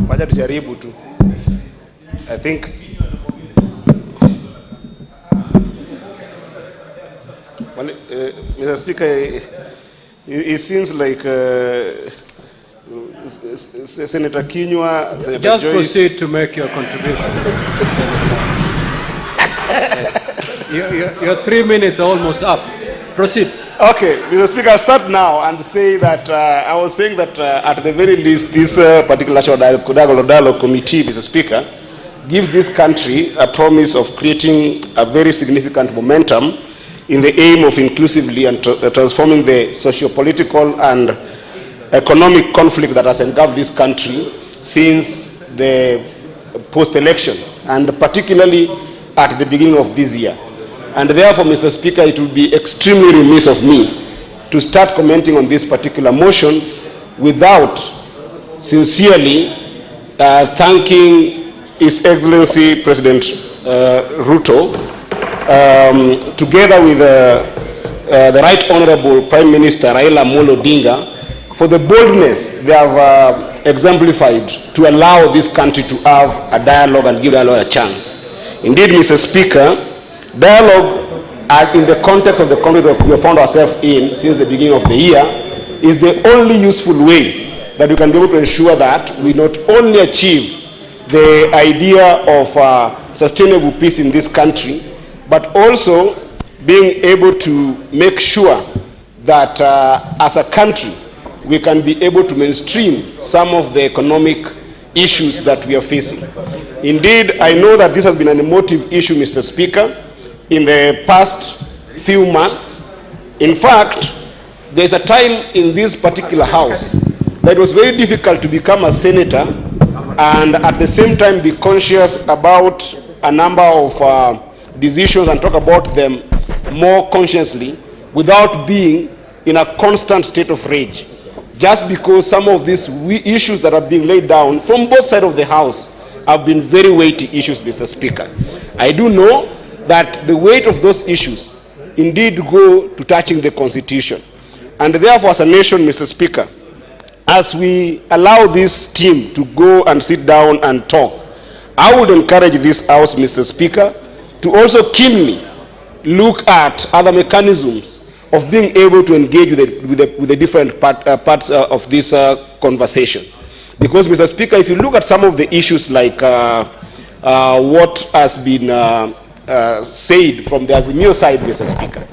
Wacha tujaribu tu. I think Mr. Speaker, it seems like Senator Kinyua, Senator Just Joyce. Proceed to make your contribution. Your 3 minutes are almost up. Proceed. Okay, Mr. Speaker, I'll start now and say that I was saying that at the very least, this particular National Dialogue Committee, Mr. Speaker, gives this country a promise of creating a very significant momentum in the aim of inclusively and transforming the socio-political and economic conflict that has engulfed this country since the post-election, and particularly at the beginning of this year. And therefore, Mr. Speaker, it would be extremely remiss of me to start commenting on this particular motion without sincerely thanking His Excellency President RUTO, together with the Right Honorable Prime Minister Raila Odinga, for the boldness they have exemplified to allow this country to have a dialogue and give dialogue a chance. Indeed, Mr. Speaker, dialogue in the context of the conflict that we have found ourselves in since the beginning of the year is the only useful way that we can be able to ensure that we not only achieve the idea of sustainable peace in this country, but also being able to make sure that as a country we can be able to mainstream some of the economic issues that we are facing. Indeed, I know that this has been an emotive issue, Mr. Speaker, in the past few months. In fact, there's a time in this particular house that it was very difficult to become a senator and at the same time be conscious about a number of decisions and talk about them more consciously without being in a constant state of rage, just because some of these issues that are being laid down from both sides of the house have been very weighty issues, Mr. Speaker. I do know that the weight of those issues indeed go to touching the Constitution. And therefore, as a nation, Mr. Speaker, as we allow this team to go and sit down and talk, I would encourage this House, Mr. Speaker, to also keenly look at other mechanisms of being able to engage with the different parts of this conversation. Because, Mr. Speaker, if you look at some of the issues like what has been said from the Azimio side, Mr. Speaker,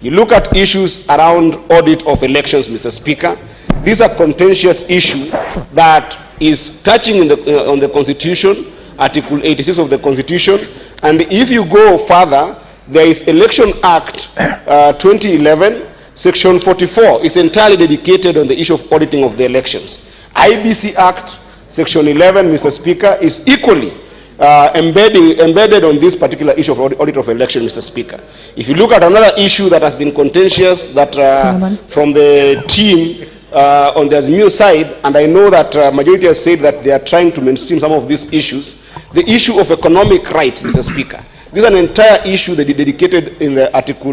you look at issues around audit of elections, Mr. Speaker, these are contentious issue that is touching on the Constitution, Article 86 of the Constitution, and if you go further, there is Election Act 2011, Section 44. It's entirely dedicated on the issue of auditing of the elections. IBC Act, Section 11, Mr. Speaker, is equally embedded on this particular issue of audit of election, Mr. Speaker. If you look at another issue that has been contentious, that from the team on the Azimio side, and I know that majority has said that they are trying to mainstream some of these issues, the issue of economic rights, Mr. Speaker. This is an entire issue that is dedicated in the Article